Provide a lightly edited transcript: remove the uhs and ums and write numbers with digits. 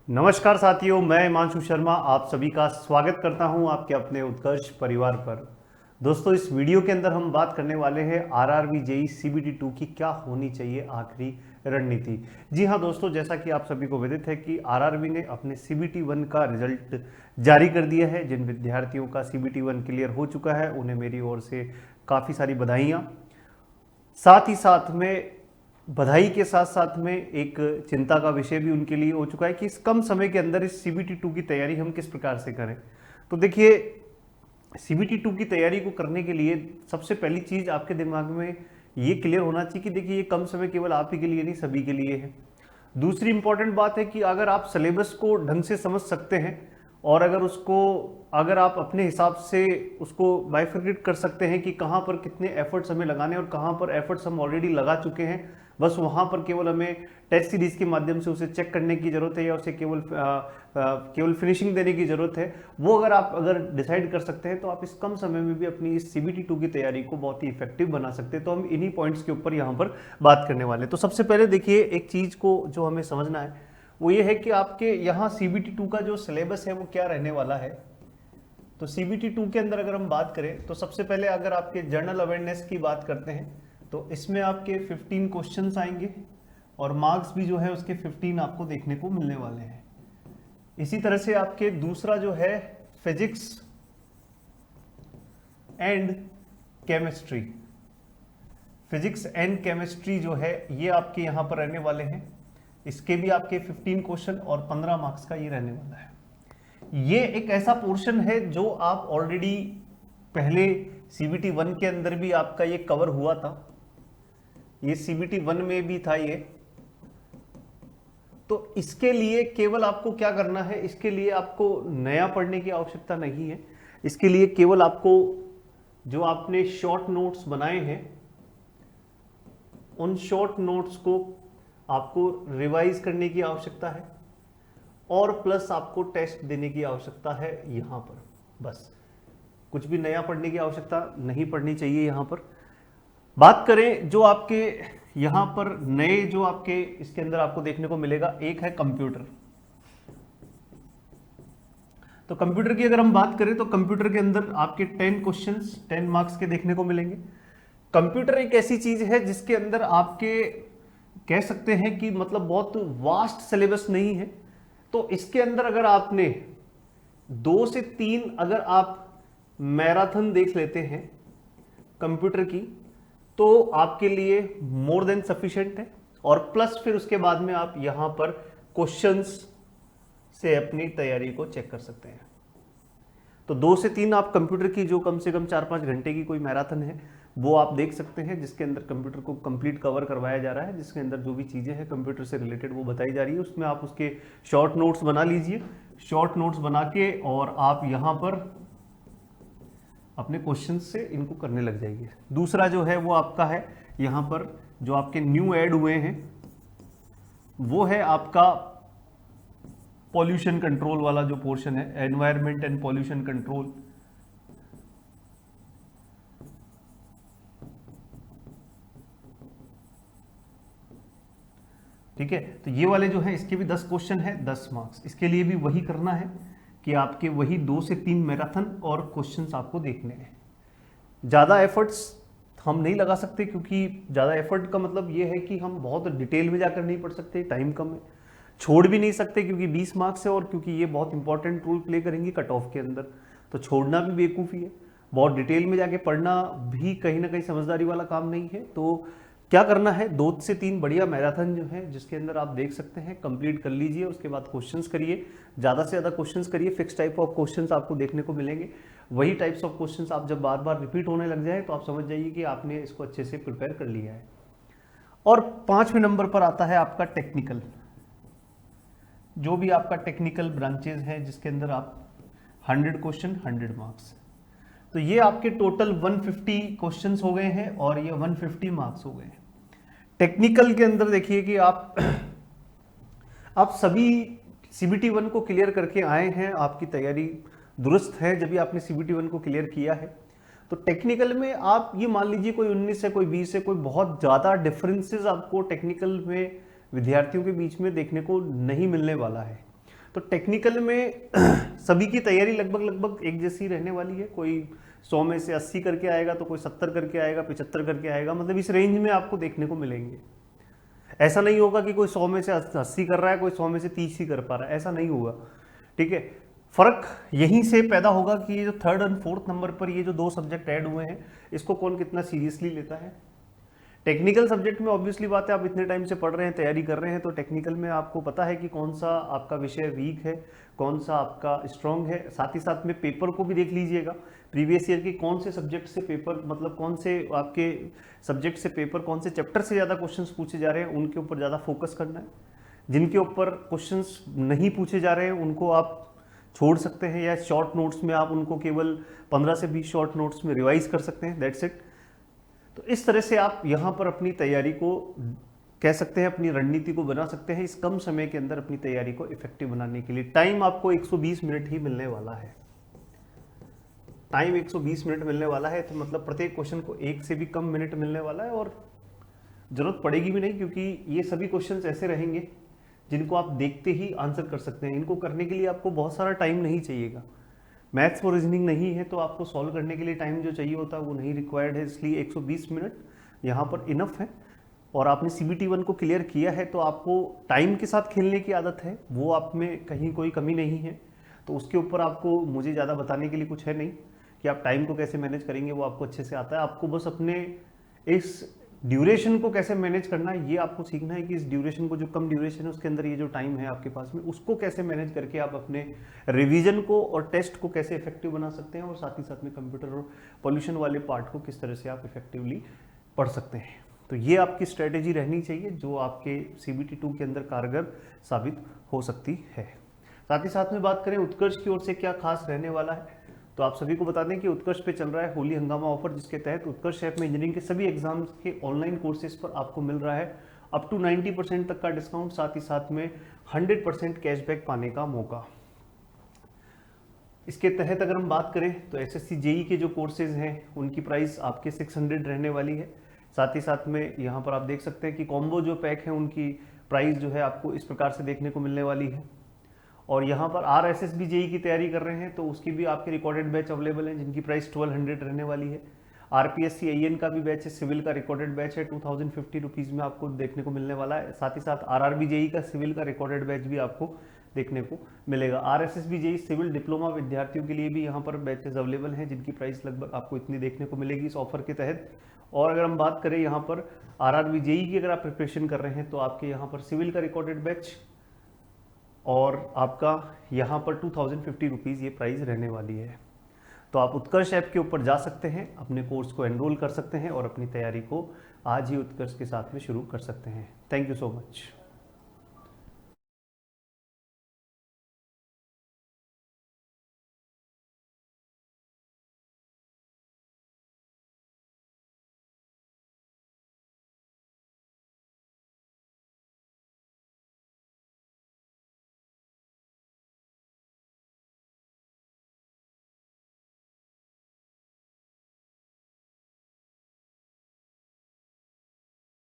नमस्कार साथियों, मैं हिमांशु शर्मा आप सभी का स्वागत करता हूं आपके अपने उत्कर्ष परिवार पर। दोस्तों, इस वीडियो के अंदर हम बात करने वाले हैं आरआरबी जेई सीबीटी 2 की क्या होनी चाहिए आखिरी रणनीति। जी हां दोस्तों, जैसा कि आप सभी को विदित है कि आरआरबी ने अपने सीबीटी 1 का रिजल्ट जारी कर दिया है। जिन विद्यार्थियों का सीबीटी 1 क्लियर हो चुका है उन्हें मेरी ओर से काफ़ी सारी बधाइयाँ। साथ ही साथ में बधाई के साथ साथ में एक चिंता का विषय भी उनके लिए हो चुका है कि इस कम समय के अंदर इस सीबीटी 2 की तैयारी हम किस प्रकार से करें। तो देखिए, सीबीटी 2 की तैयारी को करने के लिए सबसे पहली चीज आपके दिमाग में ये क्लियर होना चाहिए कि देखिए, ये कम समय केवल आप ही के लिए नहीं, सभी के लिए है। दूसरी इंपॉर्टेंट बात है कि अगर आप सिलेबस को ढंग से समझ सकते हैं और अगर आप अपने हिसाब से उसको बाइफरकेट कर सकते हैं कि कहाँ पर कितने एफर्ट्स हमें लगाने और कहाँ पर एफर्ट्स हम ऑलरेडी लगा चुके हैं, बस वहाँ पर केवल हमें टेस्ट सीरीज के माध्यम से उसे चेक करने की जरूरत है या उसे केवल फिनिशिंग देने की जरूरत है। वो अगर डिसाइड कर सकते हैं तो आप इस कम समय में भी अपनी इस सीबीटी 2 की तैयारी को बहुत ही इफेक्टिव बना सकते हैं। तो हम इन्हीं पॉइंट्स के ऊपर यहाँ पर बात करने वाले हैं। तो सबसे पहले देखिए, एक चीज को जो हमें समझना है वो ये है कि आपके यहाँ सीबीटी 2 का जो सिलेबस है वो क्या रहने वाला है। तो सीबीटी 2 के अंदर अगर हम बात करें तो सबसे पहले अगर आपके जनरल अवेयरनेस की बात करते हैं तो इसमें आपके 15 क्वेश्चंस आएंगे और मार्क्स भी जो है उसके 15 आपको देखने को मिलने वाले हैं। इसी तरह से आपके दूसरा जो है physics and chemistry, physics and chemistry जो है ये आपके यहां पर रहने वाले हैं। इसके भी आपके 15 क्वेश्चन और 15 मार्क्स का ये रहने वाला है। ये एक ऐसा पोर्शन है जो आप ऑलरेडी पहले सीबीटी 1 के अंदर भी आपका ये कवर हुआ था, ये सीबीटी 1 में भी था ये। तो इसके लिए केवल आपको क्या करना है, इसके लिए आपको नया पढ़ने की आवश्यकता नहीं है। इसके लिए केवल आपको जो आपने शॉर्ट नोट्स बनाए हैं उन शॉर्ट नोट्स को आपको रिवाइज करने की आवश्यकता है और प्लस आपको टेस्ट देने की आवश्यकता है यहां पर। बस कुछ भी नया पढ़ने की आवश्यकता नहीं पड़नी चाहिए यहां पर। बात करें जो आपके यहां पर नए जो आपके इसके अंदर आपको देखने को मिलेगा, एक है कंप्यूटर। तो कंप्यूटर की अगर हम बात करें तो कंप्यूटर के अंदर आपके 10 क्वेश्चंस 10 मार्क्स के देखने को मिलेंगे। कंप्यूटर एक ऐसी चीज है जिसके अंदर आपके कह सकते हैं कि मतलब बहुत वास्ट सिलेबस नहीं है। तो इसके अंदर अगर आपने 2 से 3 अगर आप मैराथन देख लेते हैं कंप्यूटर की तो आपके लिए मोर देन सफिशिएंट है। और प्लस फिर उसके बाद में आप यहां पर क्वेश्चंस से अपनी तैयारी को चेक कर सकते हैं। तो 2 से 3 आप कंप्यूटर की जो कम से कम 4-5 घंटे की कोई मैराथन है वो आप देख सकते हैं, जिसके अंदर कंप्यूटर को कंप्लीट कवर करवाया जा रहा है, जिसके अंदर जो भी चीज़ें हैं कंप्यूटर से रिलेटेड वो बताई जा रही है। उसमें आप उसके शॉर्ट नोट्स बना लीजिए। शॉर्ट नोट्स बना के और आप यहाँ पर अपने क्वेश्चन से इनको करने लग जाइए। दूसरा जो है वो आपका है यहाँ पर जो आपके न्यू ऐड हुए हैं वो है आपका पॉल्यूशन कंट्रोल वाला जो पोर्शन है, एनवायरमेंट एंड पॉल्यूशन कंट्रोल। ठीक है, तो ये वाले जो है इसके भी 10 क्वेश्चन है, 10 मार्क्स। इसके लिए भी वही करना है कि आपके वही 2 से 3 मैराथन और क्वेश्चंस आपको देखने हैं। ज़्यादा एफर्ट्स हम नहीं लगा सकते क्योंकि ज़्यादा एफर्ट का मतलब ये है कि हम बहुत डिटेल में जाकर नहीं पढ़ सकते, टाइम कम है। छोड़ भी नहीं सकते क्योंकि 20 मार्क्स है और क्योंकि ये बहुत इंपॉर्टेंट रोल प्ले करेंगे कट ऑफ के अंदर, तो छोड़ना भी बेवकूफ़ी है। बहुत डिटेल में जाके पढ़ना भी कहीं ना कहीं समझदारी वाला काम नहीं है। तो क्या करना है, 2 से 3 बढ़िया मैराथन जो है जिसके अंदर आप देख सकते हैं कंप्लीट कर लीजिए। उसके बाद क्वेश्चंस करिए, ज़्यादा से ज़्यादा क्वेश्चंस करिए। फिक्स टाइप ऑफ क्वेश्चंस आपको देखने को मिलेंगे। वही टाइप्स ऑफ क्वेश्चंस आप जब बार बार रिपीट होने लग जाए तो आप समझ जाइए कि आपने इसको अच्छे से प्रिपेयर कर लिया है। और 5वें नंबर पर आता है आपका टेक्निकल। जो भी आपका टेक्निकल ब्रांचेज हैं जिसके अंदर आप 100 क्वेश्चन 100 मार्क्स, तो ये आपके टोटल 150 क्वेश्चंस हो गए हैं और ये 150 मार्क्स हो गए हैं। टेक्निकल के अंदर देखिए कि आप सभी सीबीटी 1 को क्लियर करके आए हैं, आपकी तैयारी दुरुस्त है जब भी आपने सीबीटी 1 को क्लियर किया है। तो टेक्निकल में आप ये मान लीजिए कोई 19 है कोई 20 है, कोई बहुत ज़्यादा डिफरेंसेस आपको टेक्निकल में विद्यार्थियों के बीच में देखने को नहीं मिलने वाला है। तो टेक्निकल में सभी की तैयारी लगभग एक जैसी रहने वाली है। कोई 100 में से 80 करके आएगा, तो कोई 70 करके आएगा, 75 करके आएगा, मतलब इस रेंज में आपको देखने को मिलेंगे। ऐसा नहीं होगा कि कोई 100 में से 80 कर रहा है, कोई 100 में से 30 ही कर पा रहा है, ऐसा नहीं होगा। ठीक है, फर्क यहीं से पैदा होगा कि ये जो 3rd और 4th नंबर पर ये जो 2 सब्जेक्ट ऐड हुए हैं, इसको कौन कितना सीरियसली लेता है। टेक्निकल सब्जेक्ट में ऑब्वियसली बात है, आप इतने टाइम से पढ़ रहे हैं, तैयारी कर रहे हैं, तो टेक्निकल में आपको पता है कि कौन सा आपका विषय वीक है, कौन सा आपका स्ट्रांग है। साथ ही साथ में पेपर को भी देख लीजिएगा, प्रीवियस ईयर के कौन से सब्जेक्ट से पेपर, मतलब कौन से आपके सब्जेक्ट से पेपर, कौन से चैप्टर से ज़्यादा क्वेश्चंस पूछे जा रहे हैं, उनके ऊपर ज़्यादा फोकस करना है। जिनके ऊपर क्वेश्चंस नहीं पूछे जा रहे हैं उनको आप छोड़ सकते हैं, या शॉर्ट नोट्स में आप उनको केवल 15 से 20 शॉर्ट नोट्स में रिवाइज कर सकते हैं, दैट्स इट। तो इस तरह से आप यहाँ पर अपनी तैयारी को कह सकते हैं, अपनी रणनीति को बना सकते हैं इस कम समय के अंदर अपनी तैयारी को इफेक्टिव बनाने के लिए। टाइम आपको 120 मिनट ही मिलने वाला है, टाइम 120 मिनट मिलने वाला है, तो मतलब प्रत्येक क्वेश्चन को 1 से भी कम मिनट मिलने वाला है, और जरूरत पड़ेगी भी नहीं, क्योंकि ये सभी क्वेश्चंस ऐसे रहेंगे जिनको आप देखते ही आंसर कर सकते हैं। इनको करने के लिए आपको बहुत सारा टाइम नहीं चाहिएगा। मैथ्स और रीजनिंग नहीं है तो आपको सॉल्व करने के लिए टाइम जो चाहिए होता है वो नहीं रिक्वायर्ड है, इसलिए 120 मिनट यहाँ पर इनफ है। और आपने CBT 1 को क्लियर किया है तो आपको टाइम के साथ खेलने की आदत है, वो आप में कहीं कोई कमी नहीं है, तो उसके ऊपर आपको मुझे ज़्यादा बताने के लिए कुछ है नहीं कि आप टाइम को कैसे मैनेज करेंगे, वो आपको अच्छे से आता है। आपको बस अपने इस ड्यूरेशन को कैसे मैनेज करना है ये आपको सीखना है, कि इस ड्यूरेशन को, जो कम ड्यूरेशन है उसके अंदर ये जो टाइम है आपके पास में, उसको कैसे मैनेज करके आप अपने रिवीजन को और टेस्ट को कैसे इफेक्टिव बना सकते हैं, और साथ ही साथ में कंप्यूटर और पॉल्यूशन वाले पार्ट को किस तरह से आप इफेक्टिवली पढ़ सकते हैं। तो ये आपकी स्ट्रेटेजी रहनी चाहिए जो आपके CBT 2 के अंदर कारगर साबित हो सकती है। साथ ही साथ में बात करें उत्कर्ष की ओर से क्या खास रहने वाला है, तो आप सभी को बता दें कि उत्कर्ष पे चल रहा है होली हंगामा ऑफर, जिसके तहत उत्कर्ष ऐप में इंजीनियरिंग के सभी एग्जाम्स के ऑनलाइन कोर्सेज पर आपको मिल रहा है अप टू 90% तक का डिस्काउंट, साथ ही साथ में 100% कैशबैक पाने का मौका। इसके तहत अगर हम बात करें तो SSC JEE के जो कोर्सेज हैं उनकी प्राइस आपके 600 रहने वाली है। साथ ही साथ में यहाँ पर आप देख सकते हैं कि कॉम्बो जो पैक है उनकी प्राइस जो है आपको इस प्रकार से देखने को मिलने वाली है। और यहाँ पर RSSB JEE की तैयारी कर रहे हैं तो उसकी भी आपके रिकॉर्डेड बैच अवेलेबल हैं, जिनकी प्राइस 1200 रहने वाली है। RPSC IN का भी बैच है, सिविल का रिकॉर्डेड बैच है, 2050 रुपीज़ में आपको देखने को मिलने वाला है। साथ ही साथ RRB JEE का सिविल का रिकॉर्डेड बैच भी आपको देखने को मिलेगा। RSSB JEE सिविल डिप्लोमा विद्यार्थियों के लिए भी यहाँ पर बैचेज अवेलेबल हैं, जिनकी प्राइस लगभग आपको इतनी देखने को मिलेगी इस ऑफर के तहत। और अगर हम बात करें यहाँ पर RRB JEE की, अगर आप प्रिपरेशन कर रहे हैं तो आपके यहाँ पर सिविल का रिकॉर्डेड बैच और आपका यहाँ पर 2050 रुपीज़ ये प्राइस रहने वाली है। तो आप उत्कर्ष ऐप के ऊपर जा सकते हैं, अपने कोर्स को एनरोल कर सकते हैं और अपनी तैयारी को आज ही उत्कर्ष के साथ में शुरू कर सकते हैं। Thank you so much.